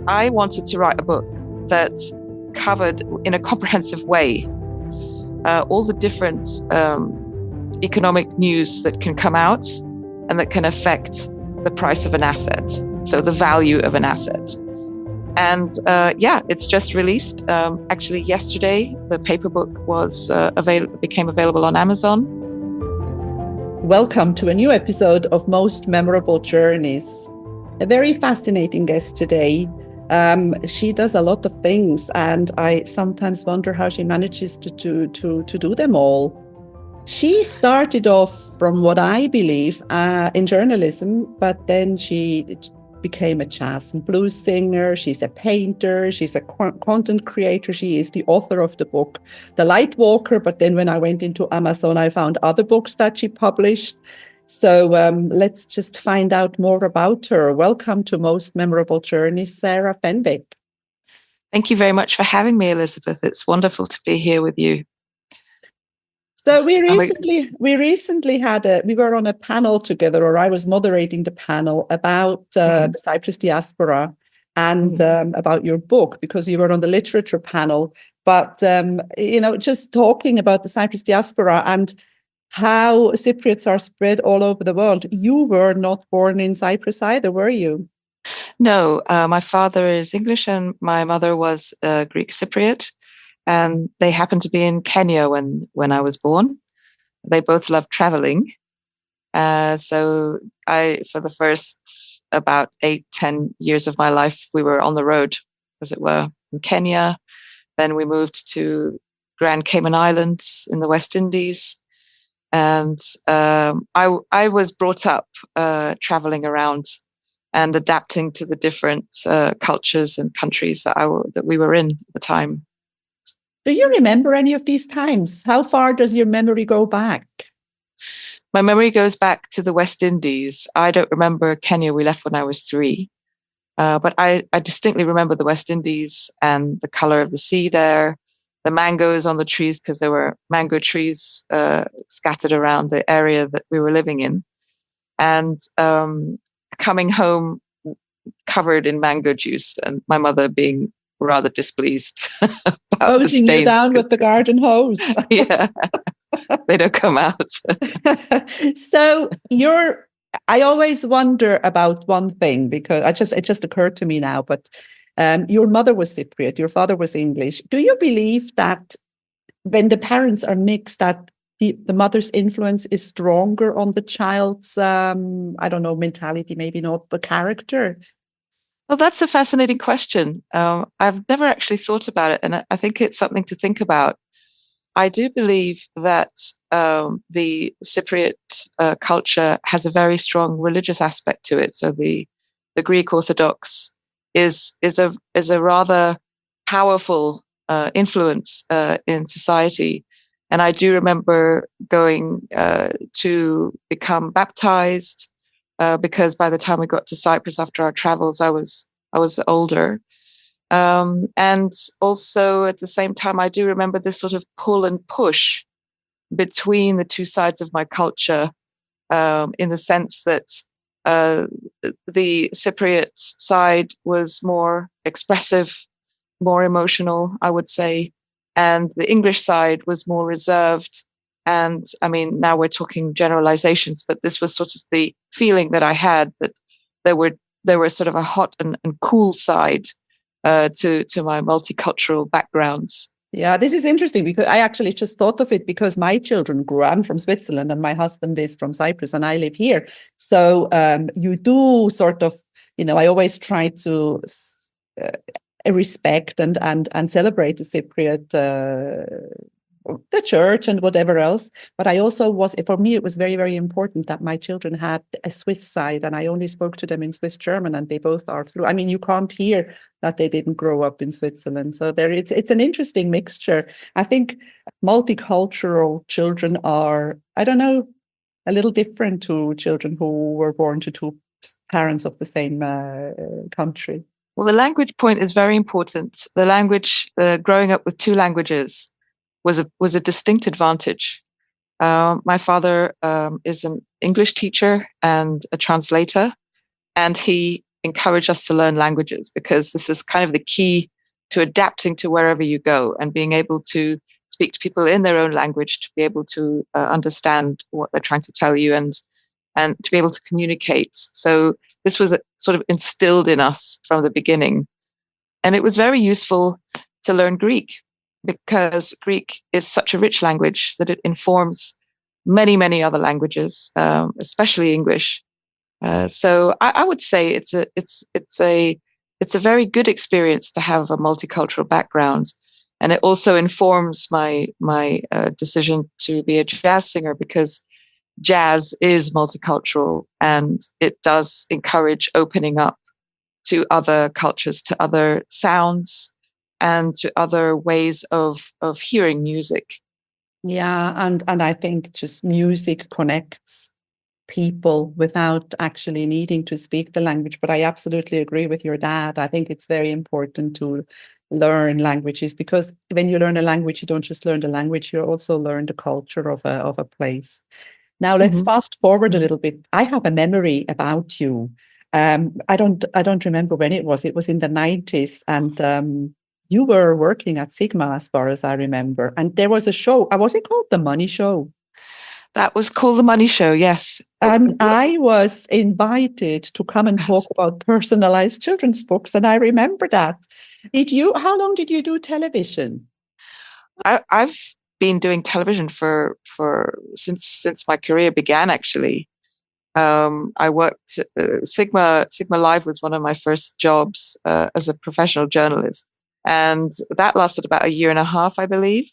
I wanted to write a book that covered in a comprehensive way all the different economic news that can come out and that can affect the price of an asset, so the value of an asset. And it's just released. Actually, yesterday, the paper book was became available on Amazon. Welcome to a new episode of Most Memorable Journeys. A very fascinating guest today. She does a lot of things, and I sometimes wonder how she manages to do them all. She started off, from what I believe, in journalism, but then she became a jazz and blues singer. She's a painter. She's a content creator. She is the author of the book, The Light Walker. But then when I went into Amazon, I found other books that she published. So let's just find out more about her. Welcome to Most Memorable Journeys, Sarah Fenwick. Thank you very much for having me, Elizabeth. It's wonderful to be here with you. So we recently we were on a panel together, or I was moderating the panel about the Cyprus diaspora and about your book, because you were on the literature panel. But just talking about the Cyprus diaspora and how Cypriots are spread all over the world. You were not born in Cyprus either, were you? No, my father is English and my mother was Greek Cypriot. And they happened to be in Kenya when I was born. They both loved traveling. So for the first about 8-10 years of my life, we were on the road, as it were, in Kenya. Then we moved to Grand Cayman Islands in the West Indies. And I was brought up traveling around and adapting to the different cultures and countries that we were in at the time. Do you remember any of these times? How far does your memory go back? My memory goes back to the West Indies. I don't remember Kenya. We left when I was 3. But I distinctly remember the West Indies and the color of the sea there, the mangoes on the trees, because there were mango trees scattered around the area that we were living in. And coming home covered in mango juice, and my mother being rather displeased about hosing you down with the garden hose. Yeah, they don't come out. So I always wonder about one thing, because it just occurred to me now, but your mother was Cypriot, your father was English. Do you believe that when the parents are mixed, that the mother's influence is stronger on the child's, mentality, maybe not, but character? Well, that's a fascinating question. I've never actually thought about it, and I think it's something to think about. I do believe that the Cypriot culture has a very strong religious aspect to it. So the Greek Orthodox is a rather powerful influence in society. And I do remember going to become baptized. Because by the time we got to Cyprus after our travels, I was older. And also at the same time, I do remember this sort of pull and push between the two sides of my culture, in the sense that the Cypriot side was more expressive, more emotional, I would say, and the English side was more reserved. And I mean, now we're talking generalizations, but this was sort of the feeling that I had, that there were sort of a hot and cool side to my multicultural backgrounds. Yeah, this is interesting, because I actually just thought of it, because my children I'm from Switzerland and my husband is from Cyprus and I live here. So you do sort of, I always try to respect and celebrate the Cypriot the church and whatever else. But I also for me, it was very, very important that my children had a Swiss side, and I only spoke to them in Swiss German, and they both are fluent. I mean, you can't hear that they didn't grow up in Switzerland. So it's an interesting mixture. I think multicultural children are, I don't know, a little different to children who were born to two parents of the same country. Well, the language point is very important. The language, growing up with 2 languages was a distinct advantage. My father is an English teacher and a translator, and he encourage us to learn languages, because this is kind of the key to adapting to wherever you go and being able to speak to people in their own language, to be able to understand what they're trying to tell you, and to be able to communicate. So this was sort of instilled in us from the beginning. And it was very useful to learn Greek, because Greek is such a rich language that it informs many, many other languages, especially English. So I would say it's a very good experience to have a multicultural background, and it also informs my decision to be a jazz singer, because jazz is multicultural and it does encourage opening up to other cultures, to other sounds, and to other ways of hearing music. Yeah, and I think just music connects people without actually needing to speak the language. But I absolutely agree with your dad. I think it's very important to learn languages, because when you learn a language, you don't just learn the language, you also learn the culture of a place. Now let's Mm-hmm. fast forward a little bit. I have a memory about you. I don't remember when it was. It was in the 90s, and you were working at Sigma, as far as I remember. And there was a show. Was it called The Money Show? That was called The Money Show, yes. And I was invited to come and talk about personalized children's books. And I remember that. How long did you do television? I've been doing television for since my career began, actually. I worked Sigma Live was one of my first jobs as a professional journalist, and that lasted about a year and a half, I believe.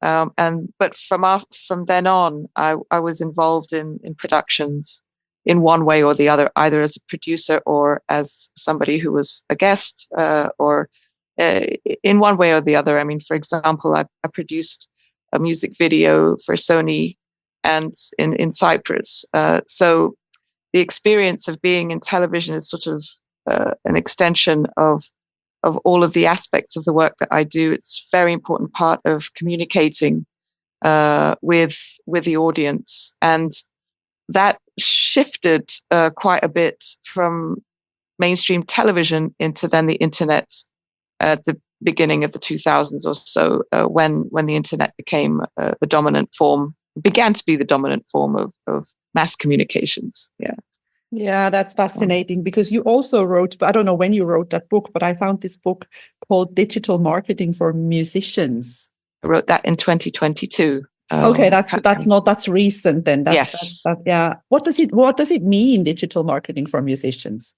But from then on, I was involved in productions in one way or the other, either as a producer or as somebody who was a guest, or in one way or the other. I mean, for example, I produced a music video for Sony and in Cyprus. So the experience of being in television is sort of an extension of all of the aspects of the work that I do. It's a very important part of communicating with the audience, and that shifted quite a bit from mainstream television into then the internet at the beginning of the 2000s or so, when the internet became the dominant form, began to be the dominant form of mass communications. Yeah. Yeah, that's fascinating, because you also wrote, but I don't know when you wrote that book, but I found this book called Digital Marketing for Musicians. I wrote that in 2022. Okay, that's recent then. Yes. Yeah. What does it mean, digital marketing for musicians?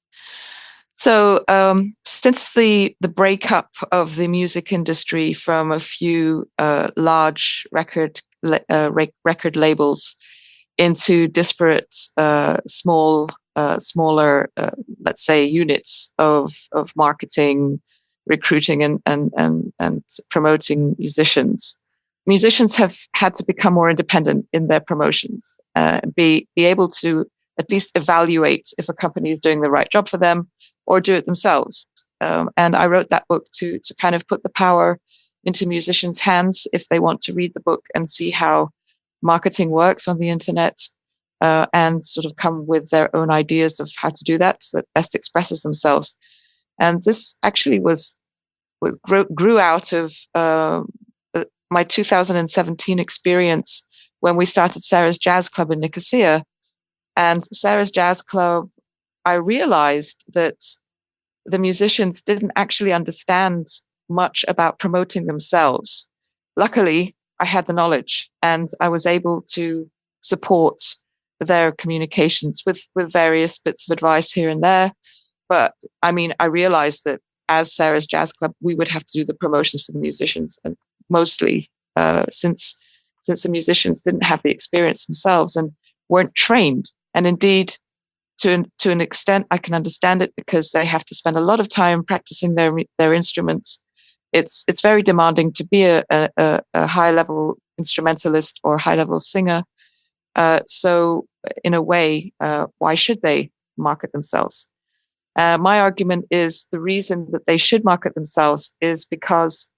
So since the breakup of the music industry from a few large record labels into disparate smaller let's say units of marketing, recruiting, and promoting musicians have had to become more independent in their promotions, be able to at least evaluate if a company is doing the right job for them, or do it themselves. And I wrote that book to kind of put the power into musicians' hands if they want to read the book and see how marketing works on the internet, and sort of come with their own ideas of how to do that so that best expresses themselves. And this actually grew out of my 2017 experience when we started Sarah's Jazz Club in Nicosia. And Sarah's Jazz Club, I realized that the musicians didn't actually understand much about promoting themselves. Luckily, I had the knowledge, and I was able to support their communications with various bits of advice here and there. But I mean, I realized that as Sarah's Jazz Club, we would have to do the promotions for the musicians, and mostly since the musicians didn't have the experience themselves and weren't trained. And indeed, to an extent, I can understand it, because they have to spend a lot of time practicing their instruments. It's very demanding to be a high level instrumentalist or high level singer. So in a way, why should they market themselves? My argument is the reason that they should market themselves is because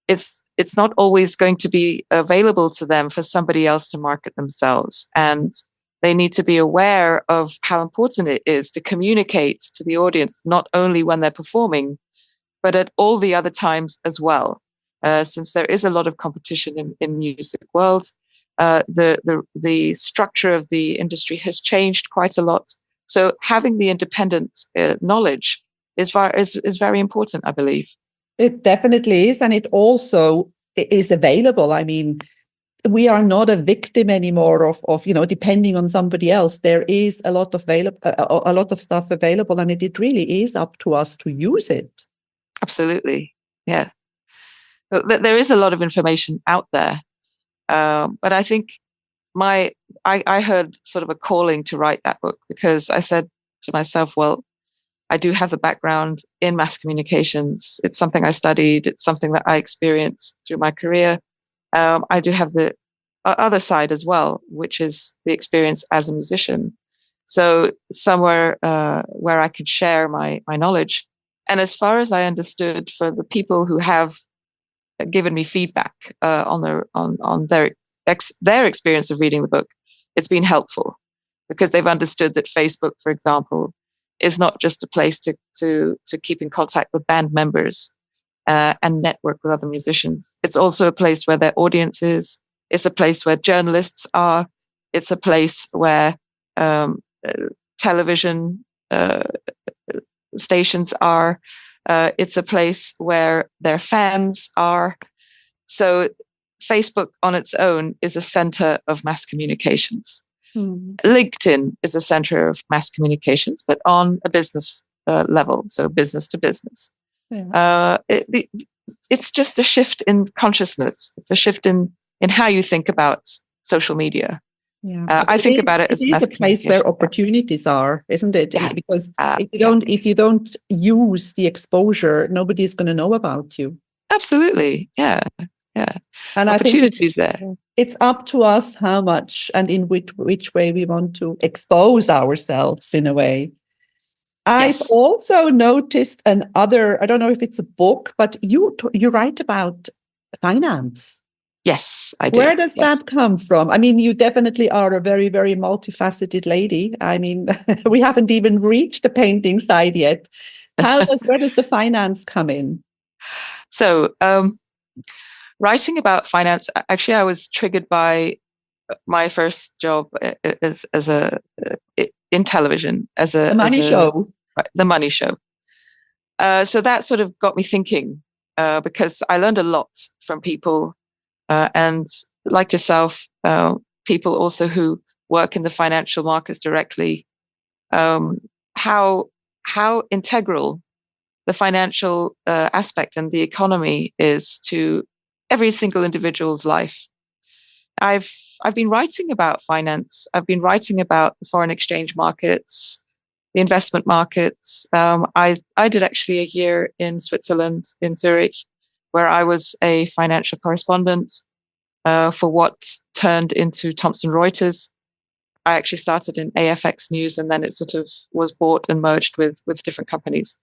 it's not always going to be available to them for somebody else to market themselves. And They need to be aware of how important it is to communicate to the audience, not only when they're performing, but at all the other times as well. Since there is a lot of competition in music world, the structure of the industry has changed quite a lot. So having the independent knowledge is very important, I believe. It definitely is, and it also is available. I mean, we are not a victim anymore of depending on somebody else. There is a lot of a lot of stuff available, and it really is up to us to use it. Absolutely, yeah. There is a lot of information out there, but I think I heard sort of a calling to write that book because I said to myself, well, I do have a background in mass communications. It's something I studied. It's something that I experienced through my career. I do have the other side as well, which is the experience as a musician. So somewhere where I could share my knowledge. And as far as I understood, for the people who have given me feedback on their experience of reading the book, it's been helpful because they've understood that Facebook, for example, is not just a place to keep in contact with band members and network with other musicians. It's also a place where their audience is. It's a place where journalists are. It's a place where television stations are. It's a place where their fans are. So Facebook on its own is a center of mass communications. LinkedIn is a center of mass communications, but on a business level, so business to business. Yeah. It's just a shift in consciousness. It's a shift in how you think about social media. Yeah. I think about it as it is a place where opportunities are, isn't it? Yeah. Because if you don't use the exposure, nobody's going to know about you. Absolutely, yeah. And opportunities there. It's up to us how much and in which way we want to expose ourselves in a way. I've also noticed I don't know if it's a book, but you write about finance. Yes, I do. Where does that come from? I mean, you definitely are a very, very multifaceted lady. I mean, we haven't even reached the painting side yet. Where does the finance come in? So, writing about finance, actually, I was triggered by my first job as in television as The Money Show. The Money Show. So that sort of got me thinking because I learned a lot from people. And like yourself, people also who work in the financial markets directly, how integral the financial aspect and the economy is to every single individual's life. I've been writing about finance. I've been writing about the foreign exchange markets, the investment markets. I did actually a year in Switzerland, in Zurich, where I was a financial correspondent for what turned into Thomson Reuters. I actually started in AFX News, and then it sort of was bought and merged with different companies.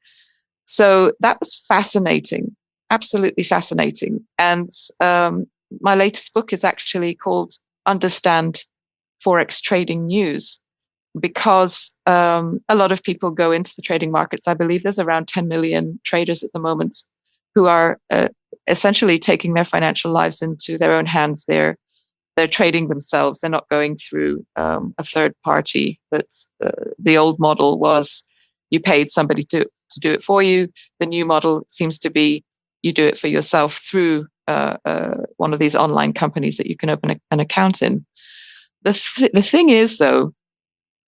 So that was fascinating, absolutely fascinating. And my latest book is actually called Understand Forex Trading News, because a lot of people go into the trading markets. I believe there's around 10 million traders at the moment who are essentially taking their financial lives into their own hands. They're trading themselves. They're not going through a third party. That's the old model was you paid somebody to do it for you. The new model seems to be you do it for yourself through one of these online companies that you can open an account in. The thing is, though,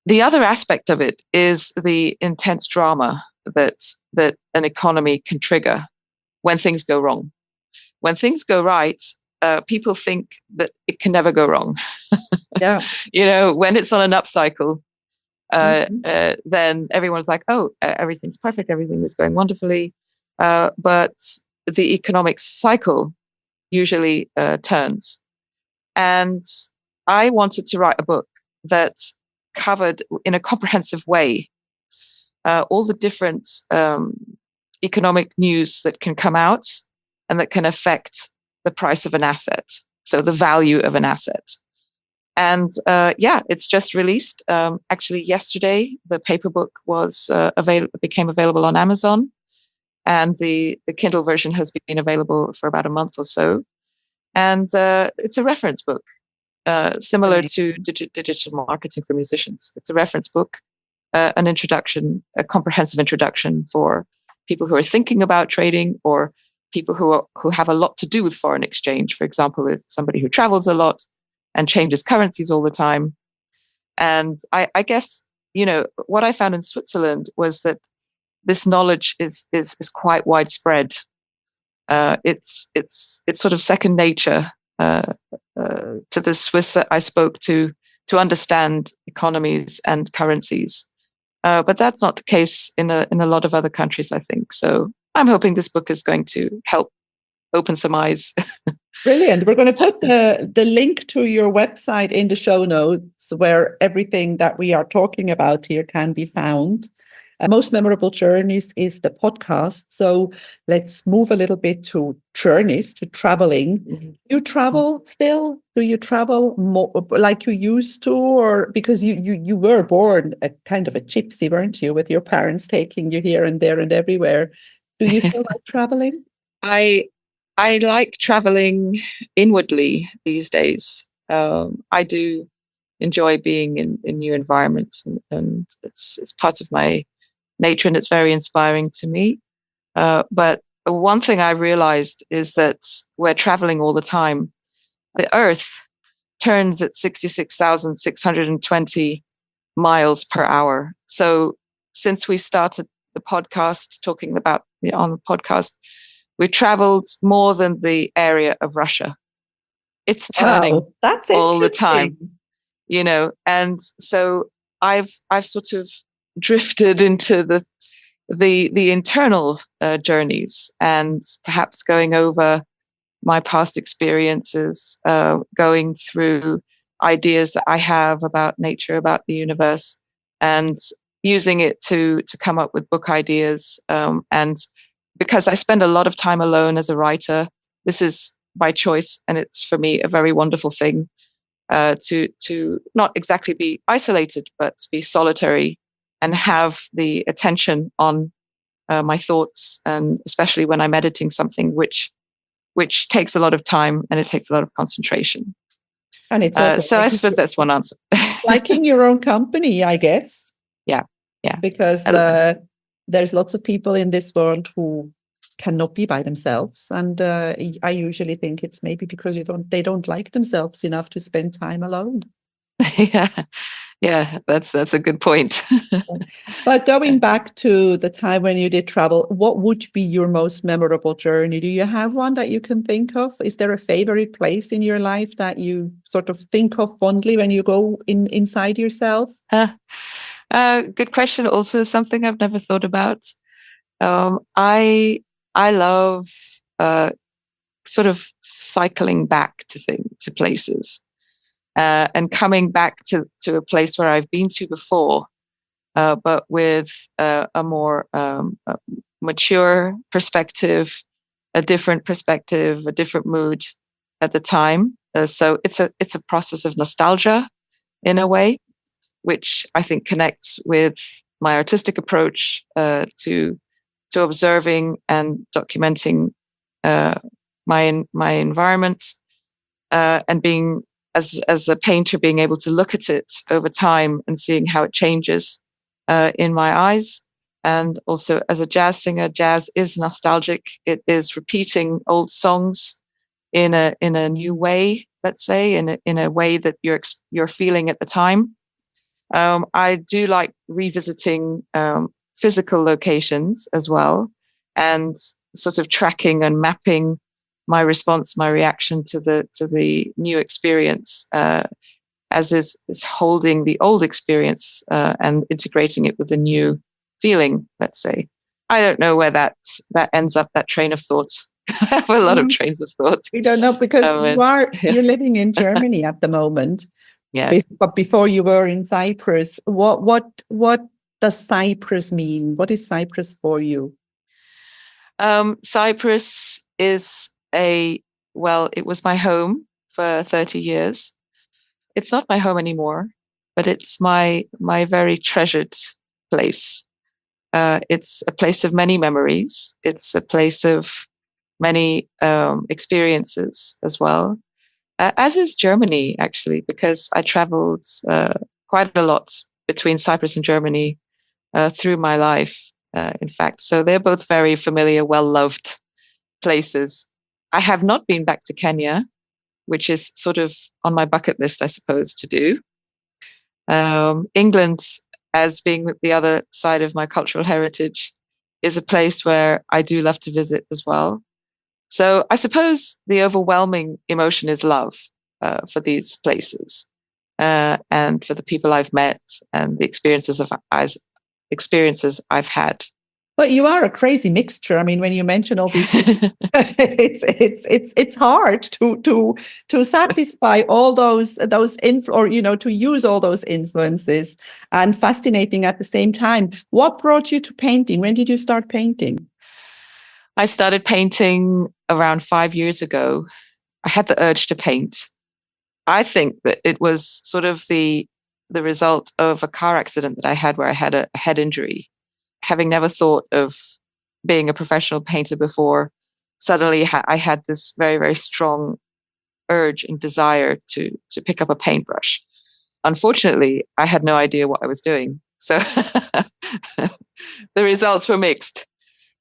the other aspect of it is the intense drama that an economy can trigger when things go wrong. When things go right, people think that it can never go wrong. Yeah. When it's on an upcycle, then everyone's like, oh, everything's perfect. Everything is going wonderfully. But the economic cycle usually turns. And I wanted to write a book that covered in a comprehensive way all the different economic news that can come out and that can affect the price of an asset, so the value of an asset. And it's just released. Actually, yesterday the paper book was became available on Amazon, and the Kindle version has been available for about a month or so. And it's a reference book, similar to digital marketing for musicians. It's a reference book, an introduction, a comprehensive introduction for people who are thinking about trading, or people who have a lot to do with foreign exchange. For example, if somebody who travels a lot and changes currencies all the time. And I guess, what I found in Switzerland was that this knowledge is quite widespread. It's sort of second nature to the Swiss that I spoke to understand economies and currencies. But that's not the case in a lot of other countries, I think. So I'm hoping this book is going to help open some eyes. Brilliant. We're going to put the link to your website in the show notes, where everything that we are talking about here can be found. Most Memorable Journeys is the podcast. So let's move a little bit to journeys, to traveling. Mm-hmm. You travel still? Do you travel more like you used to? Or because you were born a kind of a gypsy, weren't you, with your parents taking you here and there and everywhere? Do you still like traveling? I like traveling inwardly these days. I do enjoy being in new environments, and it's part of my nature, and it's very inspiring to me. But one thing I realized is that we're traveling all the time. The Earth turns at 66,620 miles per hour. So since we started the podcast, talking about on the podcast, we traveled more than the area of Russia. It's turning that's all the time, and so I've sort of drifted into the internal journeys, and perhaps going over my past experiences, going through ideas that I have about nature, about the universe, and using it to come up with book ideas. And because I spend a lot of time alone as a writer, this is by choice, and it's for me a very wonderful thing, to not exactly be isolated, but to be solitary and have the attention on my thoughts, and especially when I'm editing something, which takes a lot of time and it takes a lot of concentration. And it's also so I suppose that's one answer. Liking your own company, I guess. Yeah. Because there's lots of people in this world who cannot be by themselves, and I usually think it's maybe because they don't like themselves enough to spend time alone. Yeah, that's a good point. But going back to the time when you did travel, what would be your most memorable journey? Do you have one that you can think of? Is there a favorite place in your life that you sort of think of fondly when you go inside yourself? Good question. Also, something I've never thought about. I love sort of cycling back to places, and coming back to a place where I've been to before, but with a more mature perspective, a different perspective, a different mood at the time. So it's a process of nostalgia in a way, which I think connects with my artistic approach to observing and documenting my environment, and being as a painter, being able to look at it over time and seeing how it changes in my eyes. And also as a jazz singer, jazz is nostalgic. It is repeating old songs in a new way, let's say, in a way that you're feeling at the time. I do like revisiting physical locations as well, and sort of tracking and mapping my response, my reaction to the new experience, as is holding the old experience and integrating it with the new feeling, let's say. I don't know where that ends up, that train of thought. I have a lot of trains of thought. We don't know, because you're living in Germany at the moment. Yeah. But before you were in Cyprus, what does Cyprus mean? What is Cyprus for you? Cyprus is it was my home for 30 years. it's not my home anymore, but it's my very treasured place. It's a place of many memories. It's a place of many experiences as well, as is Germany, actually, because I traveled quite a lot between Cyprus and Germany through my life, in fact. So they're both very familiar, well loved places. I have not been back to Kenya, which is sort of on my bucket list, I suppose, to do. England, as being the other side of my cultural heritage, is a place where I do love to visit as well. So I suppose the overwhelming emotion is love for these places and for the people I've met and the experiences I've had. But you are a crazy mixture. I mean, when you mention all these things, it's hard to satisfy all those or to use all those influences, and fascinating at the same time. What brought you to painting? When did you start painting? I started painting around 5 years ago. I had the urge to paint. I think that it was sort of the result of a car accident that I had where I had a head injury. Having never thought of being a professional painter before, suddenly I had this very, very strong urge and desire to pick up a paintbrush. Unfortunately, I had no idea what I was doing. So the results were mixed.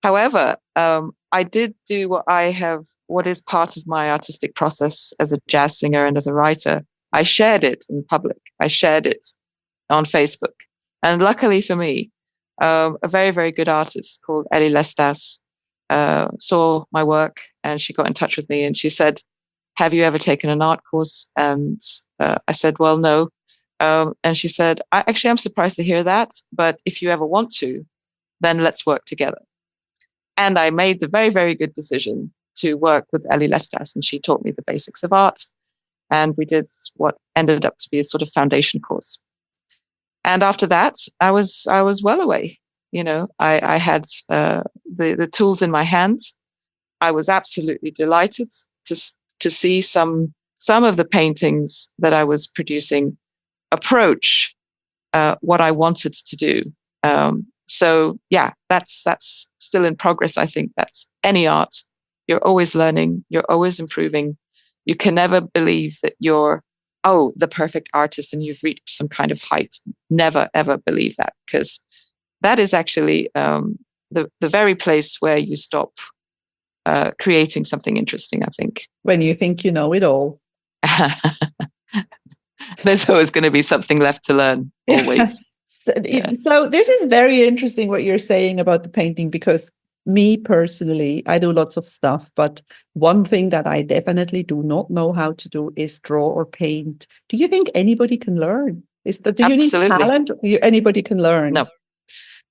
However, I did do what is part of my artistic process as a jazz singer and as a writer. I shared it in public. I shared it on Facebook. And luckily for me, a very, very good artist called Ellie Lestas saw my work, and she got in touch with me and she said, have you ever taken an art course? And I said, well, no. And she said, I'm surprised to hear that, but if you ever want to, then let's work together. And I made the very, very good decision to work with Ellie Lestas, and she taught me the basics of art. And we did what ended up to be a sort of foundation course. And after that, I was well away. I had the tools in my hands. I was absolutely delighted to see some of the paintings that I was producing approach what I wanted to do. So yeah, that's still in progress. I think that's any art. You're always learning. You're always improving. You can never believe that you're the perfect artist and you've reached some kind of height. Never ever believe that, because that is actually the very place where you stop creating something interesting, I think. When you think you know it all. There's always going to be something left to learn, always. So this is very interesting what you're saying about the painting, because me personally, I do lots of stuff, but one thing that I definitely do not know how to do is draw or paint. Do you think anybody can learn? Do you need talent? Anybody can learn? No.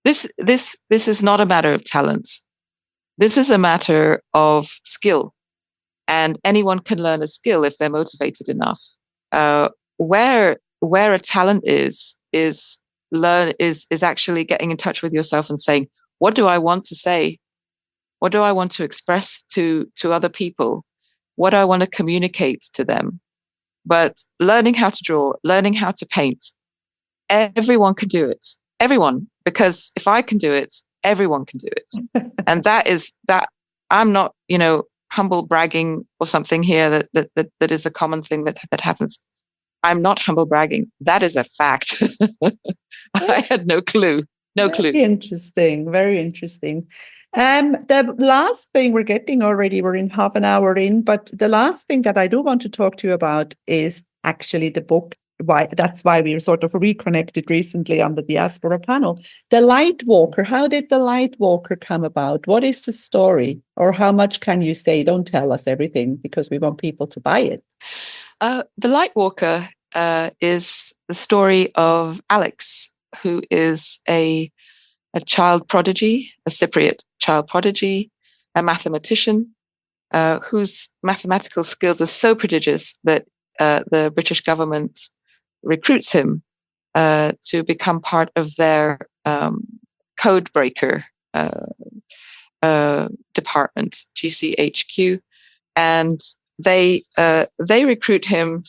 This is not a matter of talent. This is a matter of skill, and anyone can learn a skill if they're motivated enough. Where a talent is actually getting in touch with yourself and saying, what do I want to say? What do I want to express to other people? What do I want to communicate to them? But learning how to draw, learning how to paint, everyone can do it. Everyone, because if I can do it, everyone can do it. And that I'm not, humble bragging or something here that is a common thing that happens. I'm not humble bragging. That is a fact. I had no clue. No clue. Interesting. Very interesting. The last thing we're in half an hour in, but the last thing that I do want to talk to you about is actually the book. That's why we were sort of reconnected recently on the Diaspora panel. The Light Walker. How did The Light Walker come about? What is the story? Or how much can you say? Don't tell us everything, because we want people to buy it. The Light Walker is the story of Alex, who is a child prodigy, a Cypriot child prodigy, a mathematician, whose mathematical skills are so prodigious that the British government recruits him to become part of their code breaker department, GCHQ, and they recruit him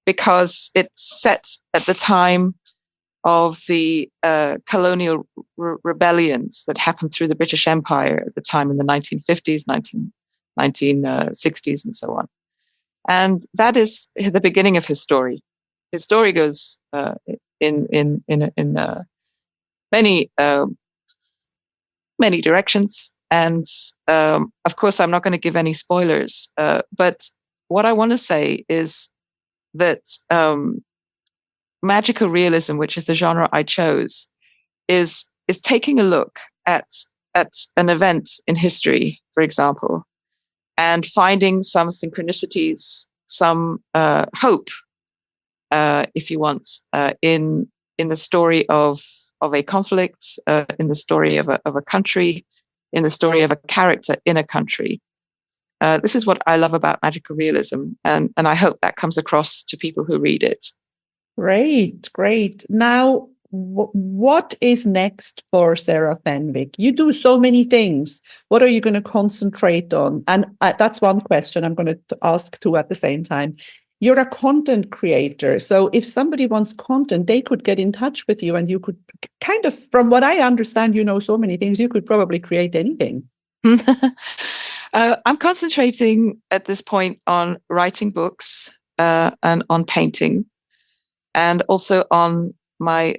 because it's set at the time of the colonial rebellions that happened through the British Empire at the time in the 1950s, 1960s, and so on. And that is the beginning of his story. His story goes in many many directions, and of course, I'm not going to give any spoilers. But what I want to say is that magical realism, which is the genre I chose, is taking a look at an event in history, for example, and finding some synchronicities, some hope, if you want, in the story of a conflict, in the story of a country, in the story of a character in a country. This is what I love about magical realism, and I hope that comes across to people who read it. Great, great. Now, what is next for Sarah Fenwick? You do so many things. What are you going to concentrate on? And that's one question I'm going to ask two at the same time. You're a content creator. So if somebody wants content, they could get in touch with you, and you could kind of, from what I understand, you know so many things, you could probably create anything. I'm concentrating at this point on writing books and on painting, and also on my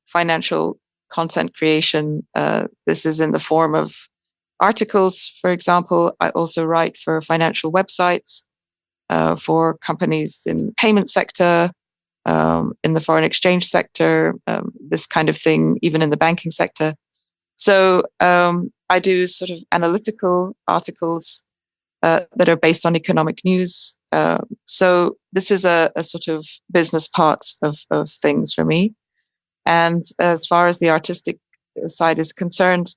financial content creation. This is in the form of articles, for example. I also write for financial websites, for companies in the payment sector, in the foreign exchange sector, this kind of thing, even in the banking sector. So I do sort of analytical articles that are based on economic news. So this is a sort of business part of things for me. And as far as the artistic side is concerned,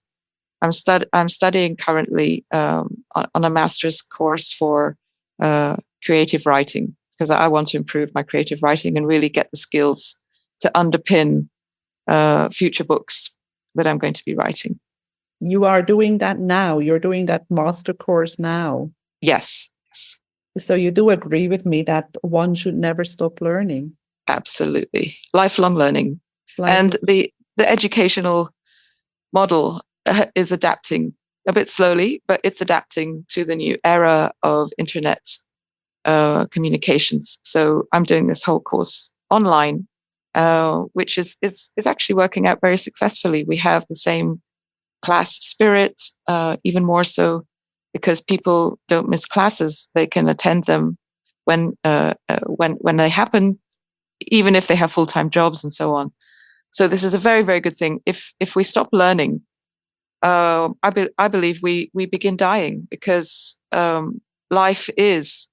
I'm studying currently on a master's course for creative writing, because I want to improve my creative writing and really get the skills to underpin future books that I'm going to be writing. You are doing that now. You're doing that master course now. Yes. So you do agree with me that one should never stop learning. Absolutely. Lifelong learning. And the educational model is adapting a bit slowly, but it's adapting to the new era of internet communications. So I'm doing this whole course online, which is actually working out very successfully. We have the same class spirit, even more so because people don't miss classes. They can attend them when they happen, even if they have full-time jobs and so on. So this is a very, very good thing. If we stop learning, I believe we begin dying, because life is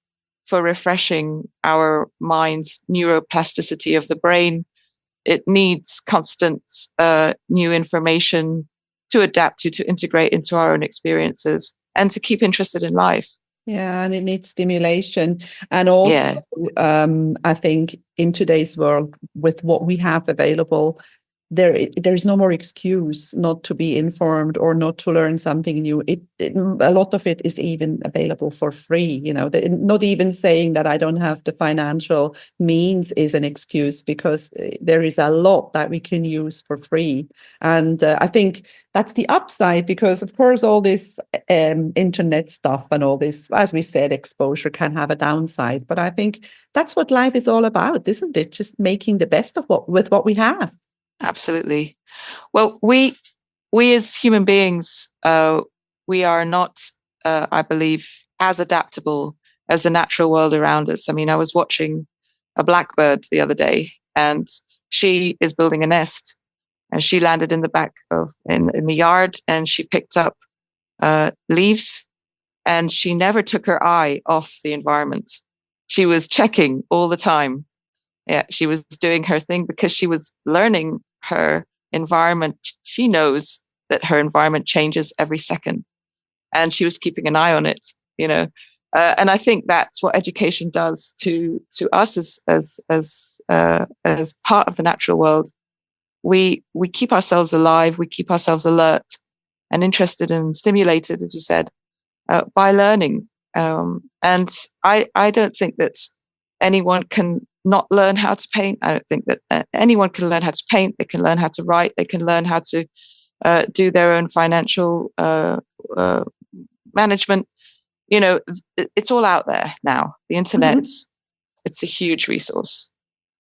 for refreshing our mind's neuroplasticity of the brain. It needs constant new information to adapt to integrate into our own experiences, and to keep interested in life. Yeah, and it needs stimulation. And also, I think in today's world, with what we have available, there's no more excuse not to be informed or not to learn something new. A lot of it is even available for free. You know, not even saying that I don't have the financial means is an excuse, because there is a lot that we can use for free. And I think that's the upside, because of course all this internet stuff and all this, as we said, exposure can have a downside. But I think that's what life is all about, isn't it? Just making the best of what we have. Absolutely. Well, we as human beings, we are not, I believe, as adaptable as the natural world around us. I mean, I was watching a blackbird the other day, and she is building a nest, and she landed in the back of in the yard, and she picked up leaves, and she never took her eye off the environment. She was checking all the time. Yeah, she was doing her thing because she was learning her environment. She knows that her environment changes every second, and she was keeping an eye on it, you know. And I think that's what education does to us as part of the natural world. We keep ourselves alive, we keep ourselves alert and interested and stimulated, as you said, by learning. And I don't think that anyone can not learn how to paint. I don't think that anyone can learn how to paint. They can learn how to write. They can learn how to do their own financial management. It's all out there now. The internet, it's a huge resource.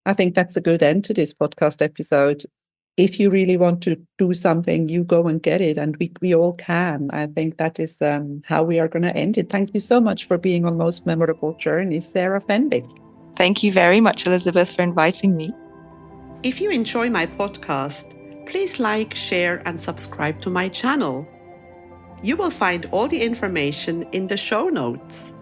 I think that's a good end to this podcast episode. If you really want to do something, you go and get it, and we all can. I think that is how we are going to end it. Thank you so much for being on Most Memorable Journeys, Sarah Fenwick. Thank you very much, Elizabeth, for inviting me. If you enjoy my podcast, please like, share, and subscribe to my channel. You will find all the information in the show notes.